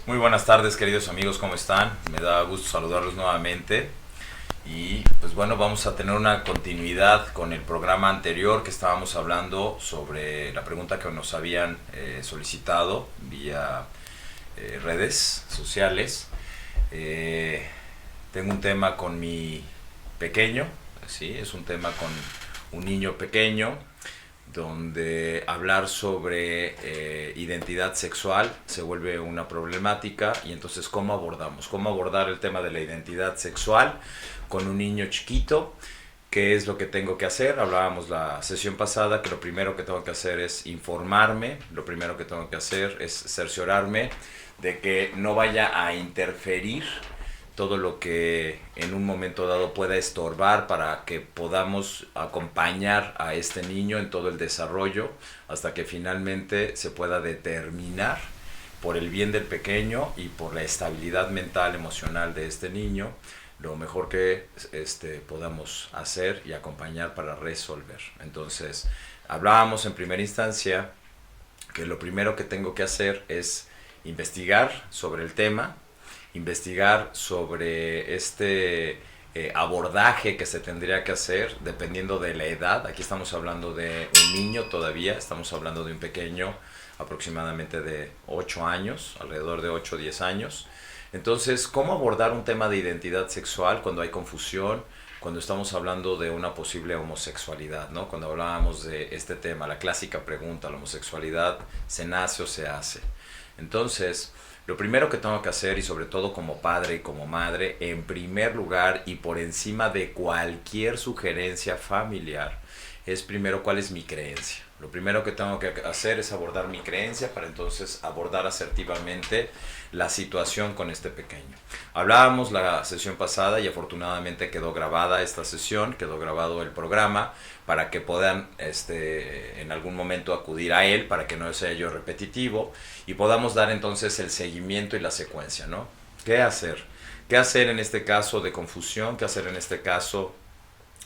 Muy buenas tardes, queridos amigos, ¿cómo están? Me da gusto saludarlos nuevamente. Y pues bueno, vamos a tener una continuidad con el programa anterior que estábamos hablando sobre la pregunta que nos habían solicitado vía redes sociales. Eh, Tengo un tema con mi pequeño, ¿sí? Es un tema con un niño pequeño donde hablar sobre identidad sexual se vuelve una problemática. Y entonces cómo abordar el tema de la identidad sexual con un niño chiquito. ¿Qué es lo que tengo que hacer? Hablábamos la sesión pasada que lo primero que tengo que hacer es informarme, lo primero que tengo que hacer es cerciorarme de que no vaya a interferir todo lo que en un momento dado pueda estorbar para que podamos acompañar a este niño en todo el desarrollo hasta que finalmente se pueda determinar por el bien del pequeño y por la estabilidad mental, emocional de este niño, lo mejor que podamos hacer y acompañar para resolver. Entonces, hablábamos en primera instancia que lo primero que tengo que hacer es investigar sobre el tema, investigar sobre abordaje que se tendría que hacer dependiendo de la edad. Aquí estamos hablando de un niño todavía, estamos hablando de un pequeño aproximadamente de 8 años, alrededor de 8 o 10 años. Entonces, ¿cómo abordar un tema de identidad sexual cuando hay confusión? Cuando estamos hablando de una posible homosexualidad, ¿no? Cuando hablábamos de este tema, la clásica pregunta, ¿la homosexualidad se nace o se hace? Entonces, lo primero que tengo que hacer, y sobre todo como padre y como madre, en primer lugar y por encima de cualquier sugerencia familiar, es primero cuál es mi creencia. Lo primero que tengo que hacer es abordar mi creencia para entonces abordar asertivamente la situación con este pequeño. Hablábamos la sesión pasada y afortunadamente quedó grabada esta sesión, quedó grabado el programa para que puedan en algún momento acudir a él para que no sea yo repetitivo y podamos dar entonces el seguimiento y la secuencia, ¿no? ¿Qué hacer? ¿Qué hacer en este caso de confusión? ¿Qué hacer en este caso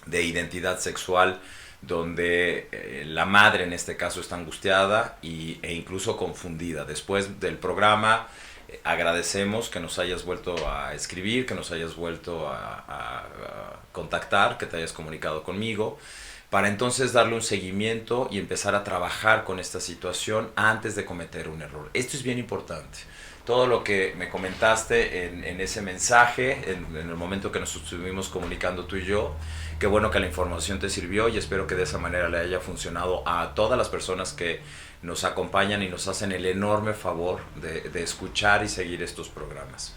de identidad sexual? Donde la madre en este caso está angustiada e incluso confundida. Después del programa agradecemos que nos hayas vuelto a escribir, que nos hayas vuelto a contactar, que te hayas comunicado conmigo, para entonces darle un seguimiento y empezar a trabajar con esta situación antes de cometer un error. Esto es bien importante. Todo lo que me comentaste en ese mensaje, en el momento que nos estuvimos comunicando tú y yo, qué bueno que la información te sirvió y espero que de esa manera le haya funcionado a todas las personas que nos acompañan y nos hacen el enorme favor de escuchar y seguir estos programas.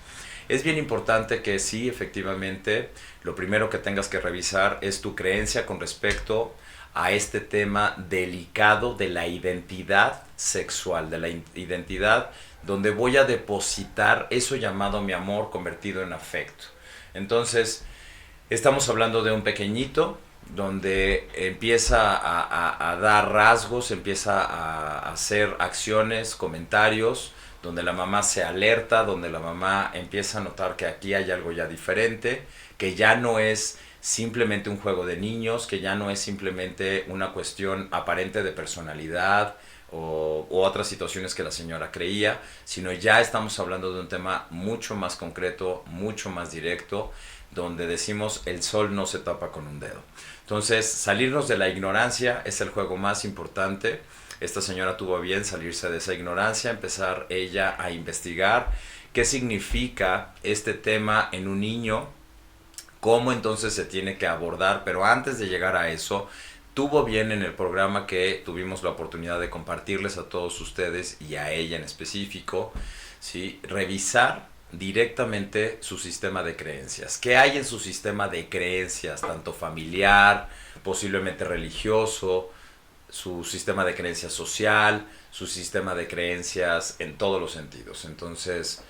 Es bien importante que sí, efectivamente, lo primero que tengas que revisar es tu creencia con respecto a este tema delicado de la identidad sexual, de la identidad donde voy a depositar eso llamado mi amor convertido en afecto. Entonces, estamos hablando de un pequeñito donde empieza a dar rasgos, empieza a hacer acciones, comentarios, donde la mamá se alerta, donde la mamá empieza a notar que aquí hay algo ya diferente, que ya no es simplemente un juego de niños, que ya no es simplemente una cuestión aparente de personalidad o otras situaciones que la señora creía, sino ya estamos hablando de un tema mucho más concreto, mucho más directo, donde decimos el sol no se tapa con un dedo. Entonces, salirnos de la ignorancia es el juego más importante. Esta señora tuvo a bien salirse de esa ignorancia, empezar ella a investigar qué significa este tema en un niño, cómo entonces se tiene que abordar, pero antes de llegar a eso, tuvo bien en el programa que tuvimos la oportunidad de compartirles a todos ustedes y a ella en específico, ¿sí? Revisar directamente su sistema de creencias. ¿Qué hay en su sistema de creencias, tanto familiar, posiblemente religioso, su sistema de creencias social, su sistema de creencias en todos los sentidos? Entonces,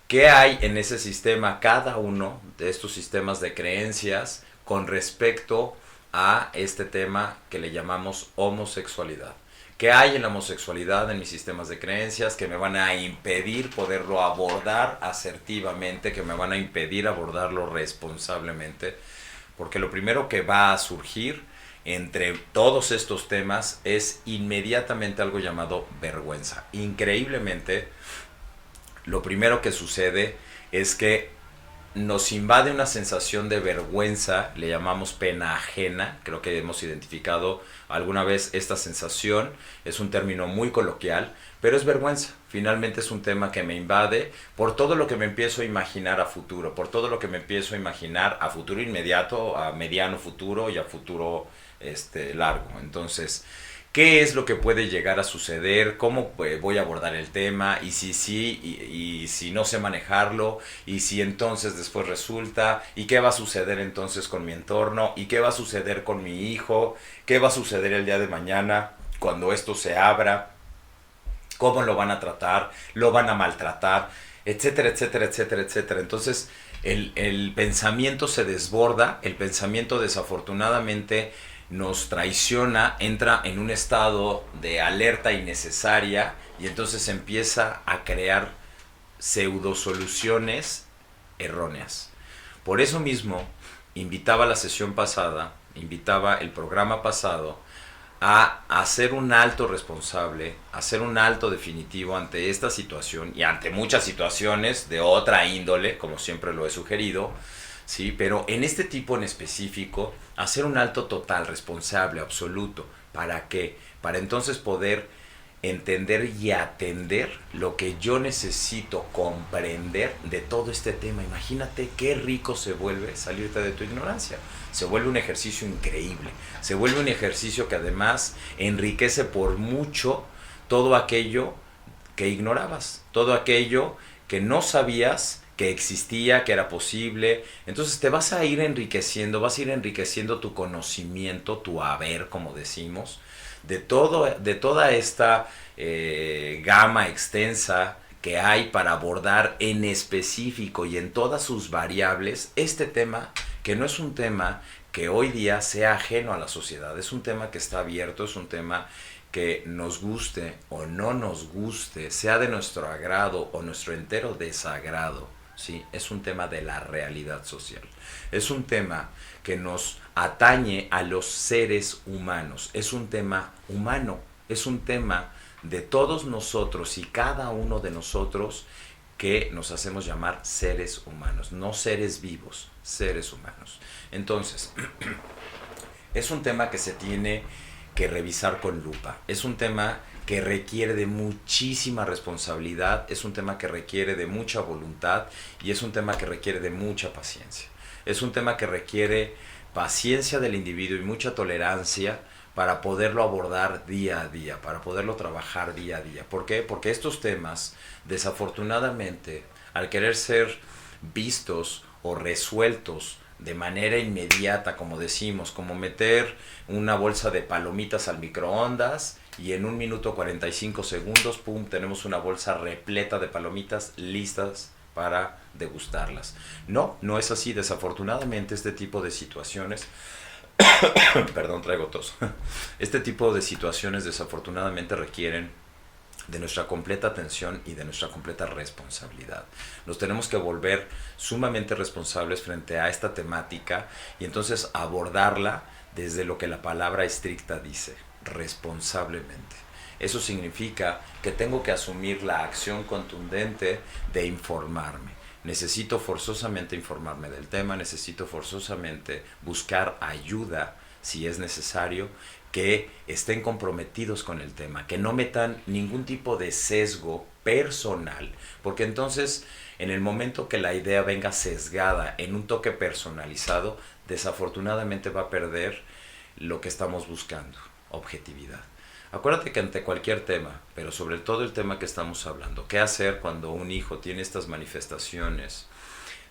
¿qué hay en ese sistema, cada uno de estos sistemas de creencias con respecto a este tema que le llamamos homosexualidad? ¿Qué hay en la homosexualidad en mis sistemas de creencias que me van a impedir poderlo abordar asertivamente, que me van a impedir abordarlo responsablemente? Porque lo primero que va a surgir entre todos estos temas es inmediatamente algo llamado vergüenza. Increíblemente, lo primero que sucede es que nos invade una sensación de vergüenza, le llamamos pena ajena, creo que hemos identificado alguna vez esta sensación, es un término muy coloquial, pero es vergüenza, finalmente es un tema que me invade por todo lo que me empiezo a imaginar a futuro, por todo lo que me empiezo a imaginar a futuro inmediato, a mediano futuro y a futuro largo. Entonces, ¿qué es lo que puede llegar a suceder? ¿Cómo voy a abordar el tema? ¿Y si sí? ¿Y si no sé manejarlo? ¿Y si entonces después resulta? ¿Y qué va a suceder entonces con mi entorno? ¿Y qué va a suceder con mi hijo? ¿Qué va a suceder el día de mañana cuando esto se abra? ¿Cómo lo van a tratar? ¿Lo van a maltratar? Etcétera, etcétera, etcétera, etcétera. Entonces, el pensamiento se desborda, el pensamiento desafortunadamente nos traiciona, entra en un estado de alerta innecesaria y entonces empieza a crear pseudo soluciones erróneas. Por eso mismo, invitaba la sesión pasada, invitaba el programa pasado a hacer un alto responsable, hacer un alto definitivo ante esta situación y ante muchas situaciones de otra índole, como siempre lo he sugerido, ¿sí? Pero en este tipo en específico, hacer un alto total, responsable, absoluto. ¿Para qué? Para entonces poder entender y atender lo que yo necesito comprender de todo este tema. Imagínate qué rico se vuelve salirte de tu ignorancia. Se vuelve un ejercicio increíble. Se vuelve un ejercicio que además enriquece por mucho todo aquello que ignorabas, todo aquello que no sabías que existía, que era posible. Entonces te vas a ir enriqueciendo, vas a ir enriqueciendo tu conocimiento, tu haber, como decimos, de toda esta gama extensa que hay para abordar en específico y en todas sus variables este tema, que no es un tema que hoy día sea ajeno a la sociedad, es un tema que está abierto, es un tema que nos guste o no nos guste, sea de nuestro agrado o nuestro entero desagrado, ¿sí? Es un tema de la realidad social. Es un tema que nos atañe a los seres humanos. Es un tema humano. Es un tema de todos nosotros y cada uno de nosotros que nos hacemos llamar seres humanos. No seres vivos, seres humanos. Entonces, es un tema que se tiene que revisar con lupa. Es un tema que requiere de muchísima responsabilidad, es un tema que requiere de mucha voluntad y es un tema que requiere de mucha paciencia. Es un tema que requiere paciencia del individuo y mucha tolerancia para poderlo abordar día a día, para poderlo trabajar día a día. ¿Por qué? Porque estos temas, desafortunadamente, al querer ser vistos o resueltos de manera inmediata, como decimos, como meter una bolsa de palomitas al microondas y en 1 minuto 45 segundos, pum, tenemos una bolsa repleta de palomitas listas para degustarlas. No, no es así. Desafortunadamente este tipo de situaciones, perdón, traigo tos, este tipo de situaciones desafortunadamente requieren de nuestra completa atención y de nuestra completa responsabilidad. Nos tenemos que volver sumamente responsables frente a esta temática y entonces abordarla desde lo que la palabra estricta dice, responsablemente. Eso significa que tengo que asumir la acción contundente de informarme. Necesito forzosamente informarme del tema, necesito forzosamente buscar ayuda si es necesario, que estén comprometidos con el tema, que no metan ningún tipo de sesgo personal, porque entonces en el momento que la idea venga sesgada en un toque personalizado, desafortunadamente va a perder lo que estamos buscando, objetividad. Acuérdate que ante cualquier tema, pero sobre todo el tema que estamos hablando, ¿qué hacer cuando un hijo tiene estas manifestaciones,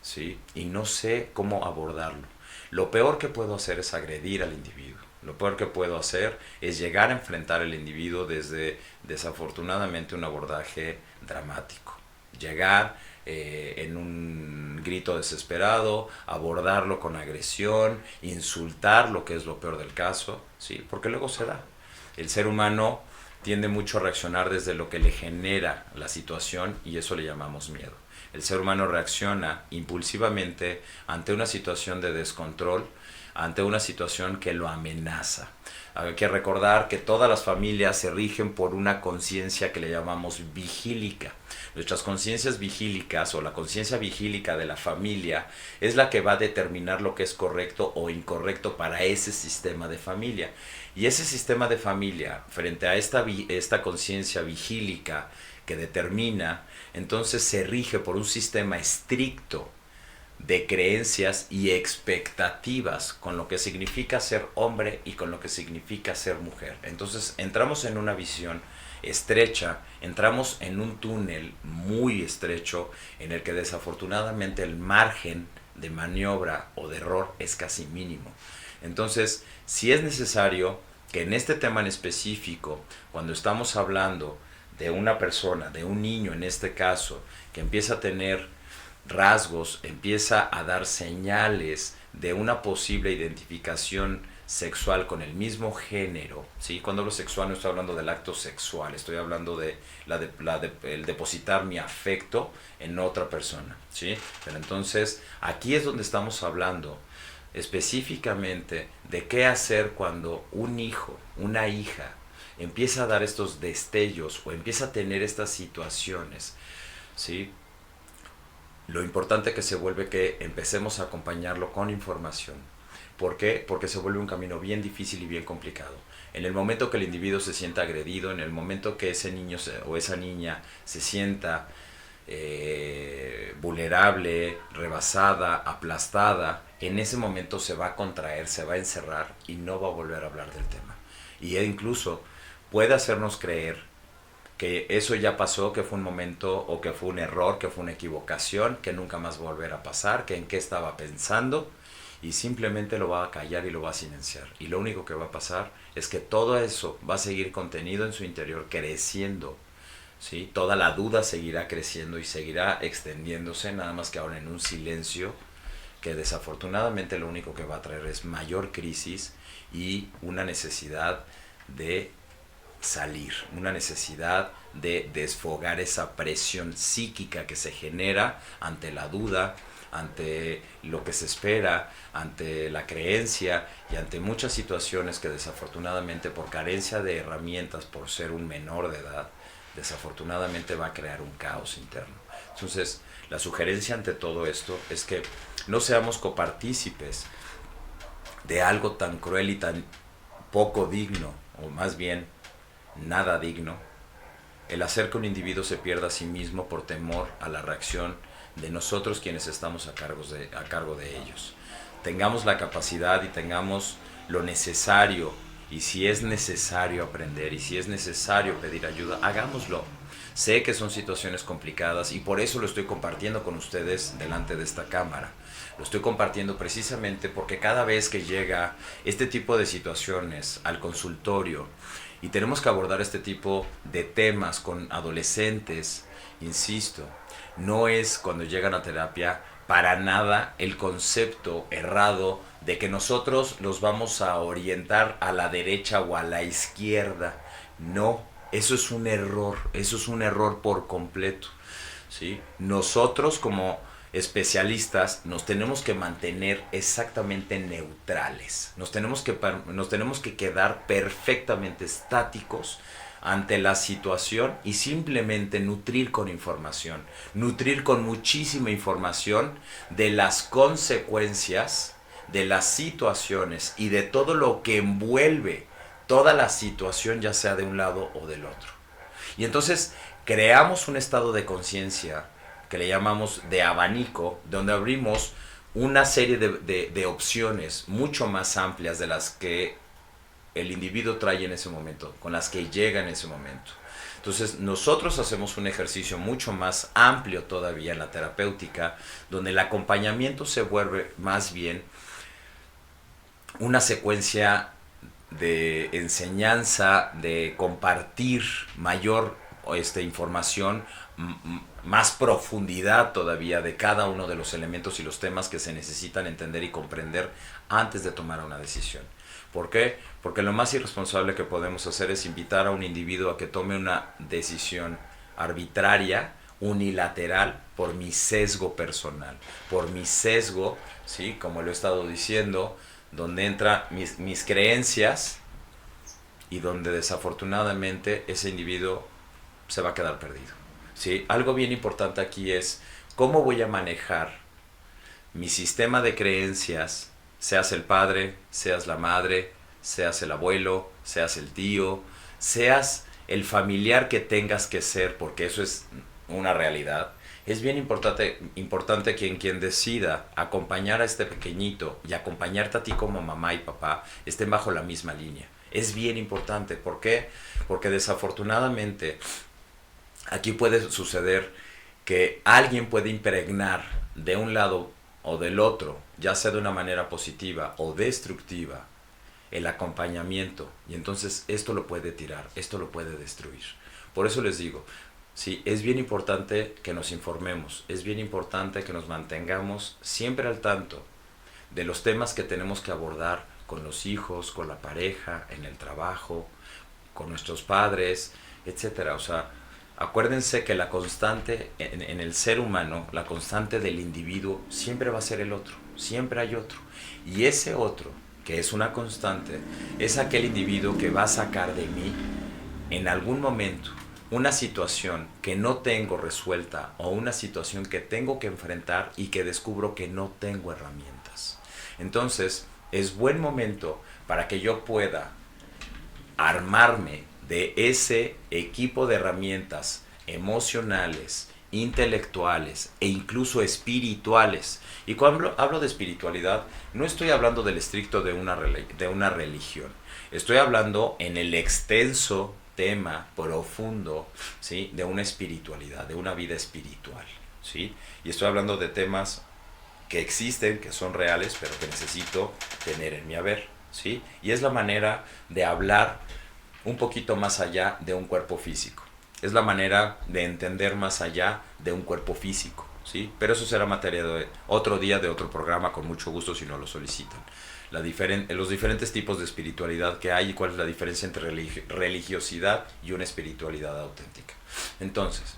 ¿sí? Y no sé cómo abordarlo? Lo peor que puedo hacer es agredir al individuo. Lo peor que puedo hacer es llegar a enfrentar al individuo desde, desafortunadamente, un abordaje dramático. Llegar en un grito desesperado, abordarlo con agresión, insultar, lo que es lo peor del caso, ¿sí? Porque luego se da. El ser humano tiende mucho a reaccionar desde lo que le genera la situación y eso le llamamos miedo. El ser humano reacciona impulsivamente ante una situación de descontrol, ante una situación que lo amenaza. Hay que recordar que todas las familias se rigen por una conciencia que le llamamos vigílica. Nuestras conciencias vigílicas o la conciencia vigílica de la familia es la que va a determinar lo que es correcto o incorrecto para ese sistema de familia. Y ese sistema de familia, frente a esta conciencia vigílica que determina, entonces se rige por un sistema estricto de creencias y expectativas con lo que significa ser hombre y con lo que significa ser mujer. Entonces entramos en una visión estrecha, entramos en un túnel muy estrecho en el que desafortunadamente el margen de maniobra o de error es casi mínimo. Entonces, si es necesario que en este tema en específico, cuando estamos hablando de una persona, de un niño en este caso, que empieza a tener rasgos, empieza a dar señales de una posible identificación sexual con el mismo género, ¿sí? Cuando hablo sexual no estoy hablando del acto sexual, estoy hablando de el depositar mi afecto en otra persona, ¿sí? Pero entonces aquí es donde estamos hablando específicamente de qué hacer cuando un hijo, una hija, empieza a dar estos destellos o empieza a tener estas situaciones, ¿sí? Lo importante que se vuelve que empecemos a acompañarlo con información. ¿Por qué? Porque se vuelve un camino bien difícil y bien complicado. En el momento que el individuo se sienta agredido, en el momento que ese niño o esa niña se sienta vulnerable, rebasada, aplastada, en ese momento se va a contraer, se va a encerrar y no va a volver a hablar del tema. Y incluso puede hacernos creer que eso ya pasó, que fue un momento o que fue un error, que fue una equivocación, que nunca más va a volver a pasar, que en qué estaba pensando, y simplemente lo va a callar y lo va a silenciar. Y lo único que va a pasar es que todo eso va a seguir contenido en su interior, creciendo, ¿sí? Toda la duda seguirá creciendo y seguirá extendiéndose, nada más que ahora en un silencio que desafortunadamente lo único que va a traer es mayor crisis y una necesidad de salir, una necesidad de desfogar esa presión psíquica que se genera ante la duda, ante lo que se espera, ante la creencia y ante muchas situaciones que desafortunadamente por carencia de herramientas, por ser un menor de edad, desafortunadamente va a crear un caos interno. Entonces, la sugerencia ante todo esto es que no seamos copartícipes de algo tan cruel y tan poco digno, o más bien nada digno, el hacer que un individuo se pierda a sí mismo por temor a la reacción de nosotros quienes estamos a cargo de ellos. Tengamos la capacidad y tengamos lo necesario, y si es necesario aprender y si es necesario pedir ayuda, hagámoslo. Sé que son situaciones complicadas y por eso lo estoy compartiendo con ustedes delante de esta cámara. Lo estoy compartiendo precisamente porque cada vez que llega este tipo de situaciones al consultorio y tenemos que abordar este tipo de temas con adolescentes, insisto, no es cuando llegan a terapia para nada el concepto errado de que nosotros los vamos a orientar a la derecha o a la izquierda. No, eso es un error por completo, ¿sí? Nosotros como especialistas nos tenemos que mantener exactamente neutrales, nos tenemos que quedar perfectamente estáticos ante la situación y simplemente nutrir con información, nutrir con muchísima información de las consecuencias, de las situaciones y de todo lo que envuelve toda la situación, ya sea de un lado o del otro. Y entonces creamos un estado de conciencia que le llamamos de abanico, donde abrimos una serie de opciones mucho más amplias de las que el individuo trae en ese momento, con las que llega en ese momento. Entonces nosotros hacemos un ejercicio mucho más amplio todavía en la terapéutica, donde el acompañamiento se vuelve más bien una secuencia de enseñanza, de compartir mayor información, más profundidad todavía de cada uno de los elementos y los temas que se necesitan entender y comprender antes de tomar una decisión. ¿Por qué? Porque lo más irresponsable que podemos hacer es invitar a un individuo a que tome una decisión arbitraria, unilateral, por mi sesgo personal, por mi sesgo, ¿sí? Como lo he estado diciendo, donde entran mis creencias, y donde desafortunadamente ese individuo se va a quedar perdido. ¿Sí? Algo bien importante aquí es cómo voy a manejar mi sistema de creencias, seas el padre, seas la madre, seas el abuelo, seas el tío, seas el familiar que tengas que ser, porque eso es una realidad. Es bien importante que quien decida acompañar a este pequeñito y acompañarte a ti como mamá y papá estén bajo la misma línea. Es bien importante. ¿Por qué? Porque desafortunadamente aquí puede suceder que alguien puede impregnar de un lado o del otro, ya sea de una manera positiva o destructiva, el acompañamiento, y entonces esto lo puede tirar, esto lo puede destruir. Por eso les digo, sí, es bien importante que nos informemos, es bien importante que nos mantengamos siempre al tanto de los temas que tenemos que abordar con los hijos, con la pareja, en el trabajo, con nuestros padres, etcétera. O sea, acuérdense que la constante en el ser humano, la constante del individuo siempre va a ser el otro, siempre hay otro. Y ese otro, que es una constante, es aquel individuo que va a sacar de mí en algún momento una situación que no tengo resuelta o una situación que tengo que enfrentar y que descubro que no tengo herramientas. Entonces, es buen momento para que yo pueda armarme de ese equipo de herramientas emocionales, intelectuales e incluso espirituales. Y cuando hablo de espiritualidad, no estoy hablando del estricto de una religión. Estoy hablando en el extenso tema profundo, ¿sí?, de una espiritualidad, de una vida espiritual, ¿sí? Y estoy hablando de temas que existen, que son reales, pero que necesito tener en mi haber, ¿sí? Y es la manera de hablar un poquito más allá de un cuerpo físico. Es la manera de entender más allá de un cuerpo físico, ¿sí? Pero eso será materia de otro día, de otro programa, con mucho gusto si no lo solicitan. Los diferentes tipos de espiritualidad que hay y cuál es la diferencia entre religiosidad y una espiritualidad auténtica. Entonces,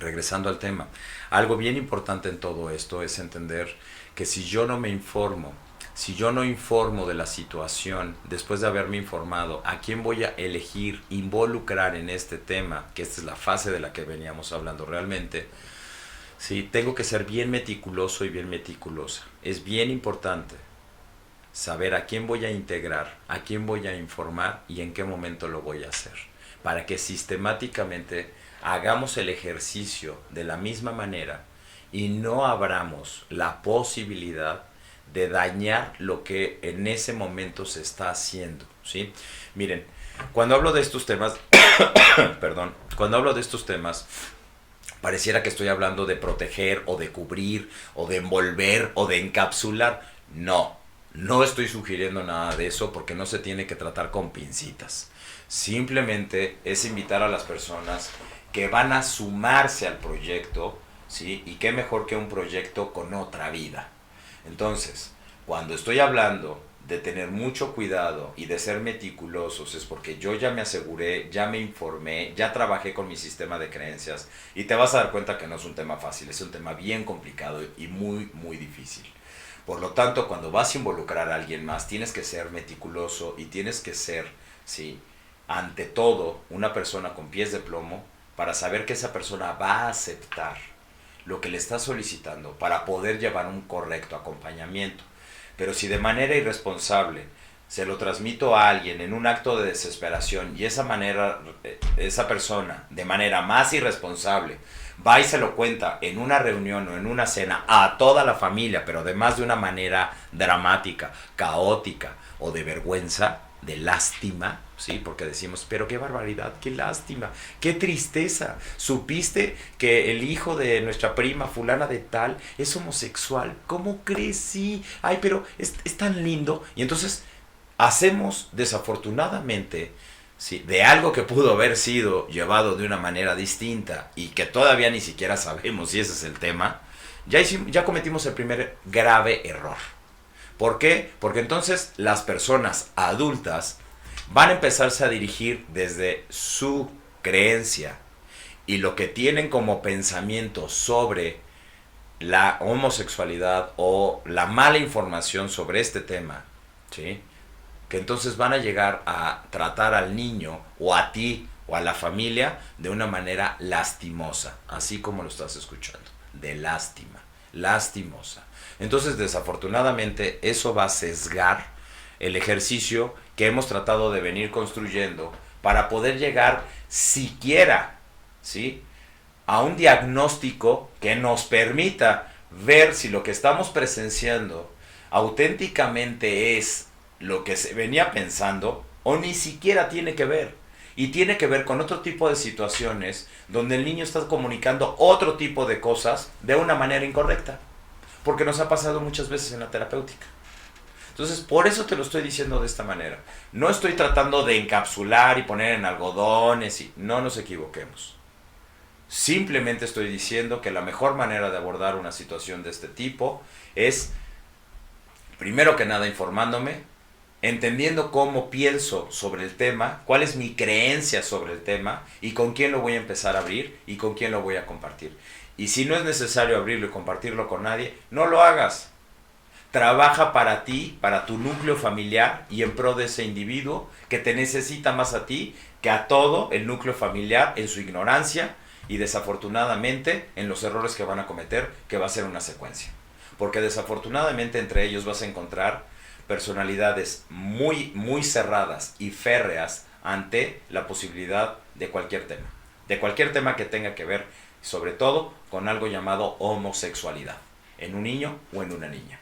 regresando al tema, algo bien importante en todo esto es entender que si yo no me informo, si yo no informo de la situación, después de haberme informado, ¿a quién voy a elegir involucrar en este tema? Que esta es la fase de la que veníamos hablando realmente. Sí, tengo que ser bien meticuloso y bien meticulosa. Es bien importante saber a quién voy a integrar, a quién voy a informar y en qué momento lo voy a hacer. Para que sistemáticamente hagamos el ejercicio de la misma manera y no abramos la posibilidad de dañar lo que en ese momento se está haciendo, ¿sí? Miren, cuando hablo de estos temas, perdón, cuando hablo de estos temas, pareciera que estoy hablando de proteger o de cubrir o de envolver o de encapsular. No estoy sugiriendo nada de eso porque no se tiene que tratar con pincitas. Simplemente es invitar a las personas que van a sumarse al proyecto, ¿sí? Y qué mejor que un proyecto con otra vida. Entonces, cuando estoy hablando de tener mucho cuidado y de ser meticulosos es porque yo ya me aseguré, ya me informé, ya trabajé con mi sistema de creencias y te vas a dar cuenta que no es un tema fácil, es un tema bien complicado y muy, muy difícil. Por lo tanto, cuando vas a involucrar a alguien más, tienes que ser meticuloso y tienes que ser, sí, ante todo, una persona con pies de plomo para saber que esa persona va a aceptar lo que le está solicitando para poder llevar un correcto acompañamiento. Pero si de manera irresponsable se lo transmito a alguien en un acto de desesperación y esa persona de manera más irresponsable va y se lo cuenta en una reunión o en una cena a toda la familia, pero además de una manera dramática, caótica o de vergüenza, de lástima, ¿sí? Porque decimos, pero qué barbaridad, qué lástima, qué tristeza. ¿Supiste que el hijo de nuestra prima fulana de tal es homosexual? ¿Cómo crees? Sí, ay, pero es tan lindo. Y entonces hacemos desafortunadamente, sí, de algo que pudo haber sido llevado de una manera distinta y que todavía ni siquiera sabemos si ese es el tema, ya cometimos el primer grave error. ¿Por qué? Porque entonces las personas adultas van a empezarse a dirigir desde su creencia y lo que tienen como pensamiento sobre la homosexualidad o la mala información sobre este tema, ¿sí? que entonces van a llegar a tratar al niño o a ti o a la familia de una manera lastimosa, así como lo estás escuchando, de lástima, lastimosa. Entonces, desafortunadamente, eso va a sesgar el ejercicio que hemos tratado de venir construyendo para poder llegar siquiera, ¿sí?, a un diagnóstico que nos permita ver si lo que estamos presenciando auténticamente es lo que se venía pensando o ni siquiera tiene que ver. Y tiene que ver con otro tipo de situaciones donde el niño está comunicando otro tipo de cosas de una manera incorrecta. Porque nos ha pasado muchas veces en la terapéutica. Entonces, por eso te lo estoy diciendo de esta manera. No estoy tratando de encapsular y poner en algodones y no nos equivoquemos. Simplemente estoy diciendo que la mejor manera de abordar una situación de este tipo es, primero que nada, informándome, entendiendo cómo pienso sobre el tema, cuál es mi creencia sobre el tema y con quién lo voy a empezar a abrir y con quién lo voy a compartir. Y si no es necesario abrirlo y compartirlo con nadie, no lo hagas. Trabaja para ti, para tu núcleo familiar y en pro de ese individuo que te necesita más a ti que a todo el núcleo familiar en su ignorancia y desafortunadamente en los errores que van a cometer, que va a ser una secuencia. Porque desafortunadamente entre ellos vas a encontrar personalidades muy, muy cerradas y férreas ante la posibilidad de cualquier tema que tenga que ver, sobre todo, con algo llamado homosexualidad, en un niño o en una niña.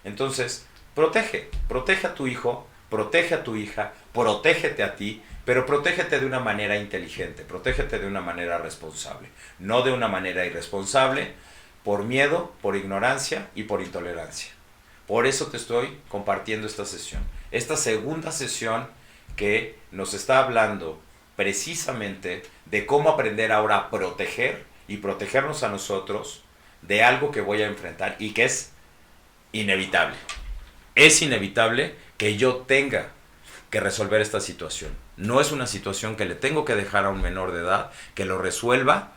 Entonces, protege a tu hijo, protege a tu hija, protégete a ti, pero protégete de una manera inteligente, protégete de una manera responsable, no de una manera irresponsable, por miedo, por ignorancia y por intolerancia. Por eso te estoy compartiendo esta sesión. Esta segunda sesión que nos está hablando precisamente de cómo aprender ahora a proteger y protegernos a nosotros de algo que voy a enfrentar y que es inevitable. Es inevitable que yo tenga que resolver esta situación. No es una situación que le tengo que dejar a un menor de edad que lo resuelva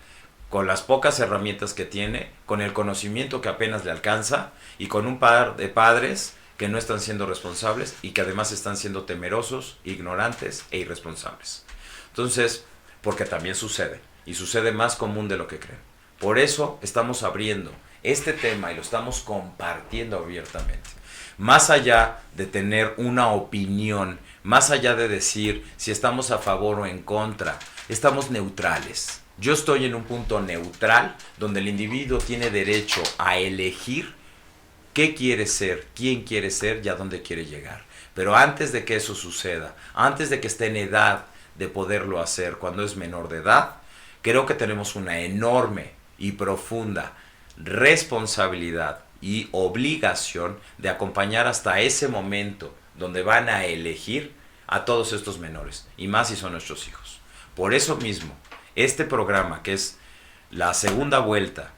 con las pocas herramientas que tiene, con el conocimiento que apenas le alcanza y con un par de padres que no están siendo responsables y que además están siendo temerosos, ignorantes e irresponsables. Entonces, porque también sucede, y sucede más común de lo que creen. Por eso estamos abriendo este tema y lo estamos compartiendo abiertamente. Más allá de tener una opinión, más allá de decir si estamos a favor o en contra, estamos neutrales. Yo estoy en un punto neutral donde el individuo tiene derecho a elegir qué quiere ser, quién quiere ser y a dónde quiere llegar. Pero antes de que eso suceda, antes de que esté en edad de poderlo hacer cuando es menor de edad, creo que tenemos una enorme y profunda responsabilidad y obligación de acompañar hasta ese momento donde van a elegir a todos estos menores, y más si son nuestros hijos. Por eso mismo, este programa, que es la segunda vuelta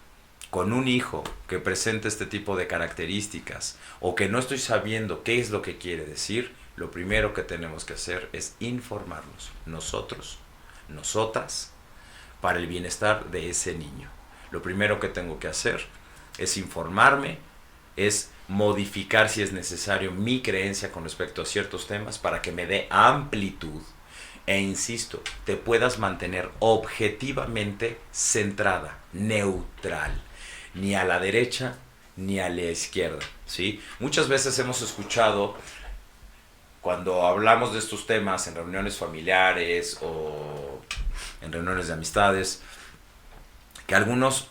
con un hijo que presenta este tipo de características o que no estoy sabiendo qué es lo que quiere decir, lo primero que tenemos que hacer es informarnos, nosotros, nosotras, para el bienestar de ese niño. Lo primero que tengo que hacer es informarme, es modificar si es necesario mi creencia con respecto a ciertos temas para que me dé amplitud e insisto, te puedas mantener objetivamente centrada, neutral, ni a la derecha ni a la izquierda, ¿sí? Muchas veces hemos escuchado cuando hablamos de estos temas en reuniones familiares o en reuniones de amistades, que algunos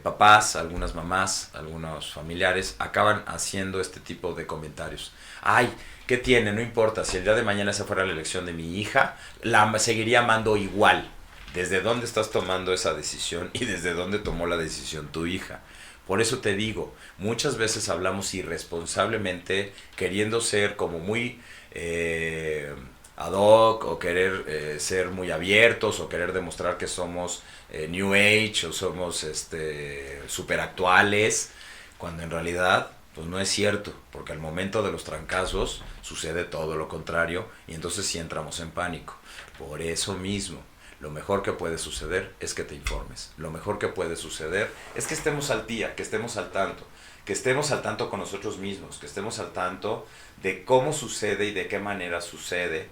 papás, algunas mamás, algunos familiares acaban haciendo este tipo de comentarios. Ay, ¿qué tiene? No importa, si el día de mañana esa fuera la elección de mi hija, la seguiría amando igual. ¿Desde dónde estás tomando esa decisión y desde dónde tomó la decisión tu hija? Por eso te digo, muchas veces hablamos irresponsablemente queriendo ser como muy ad hoc o querer ser muy abiertos o querer demostrar que somos New Age o somos super actuales, cuando en realidad pues no es cierto, porque al momento de los trancazos sucede todo lo contrario y entonces sí entramos en pánico. Por eso mismo, lo mejor que puede suceder es que te informes. Lo mejor que puede suceder es que estemos al día, que estemos al tanto, que estemos al tanto con nosotros mismos, que estemos al tanto de cómo sucede y de qué manera sucede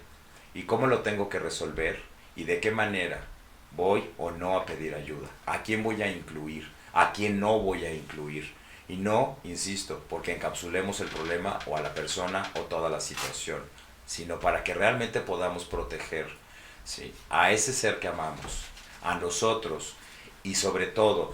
y cómo lo tengo que resolver y de qué manera voy o no a pedir ayuda, a quién voy a incluir, a quién no voy a incluir. Y no, insisto, porque encapsulemos el problema o a la persona o toda la situación, sino para que realmente podamos proteger, ¿sí?, a ese ser que amamos, a nosotros y sobre todo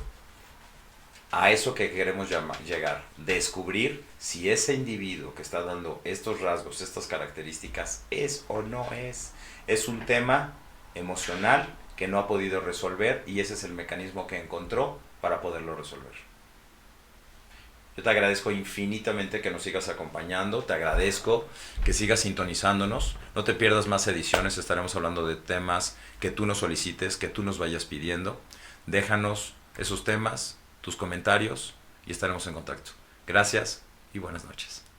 a eso que queremos llegar, descubrir si ese individuo que está dando estos rasgos, estas características, es o no es. Es un tema emocional que no ha podido resolver y ese es el mecanismo que encontró para poderlo resolver. Yo te agradezco infinitamente que nos sigas acompañando, te agradezco que sigas sintonizándonos, no te pierdas más ediciones, estaremos hablando de temas que tú nos solicites, que tú nos vayas pidiendo. Déjanos esos temas, tus comentarios y estaremos en contacto. Gracias y buenas noches.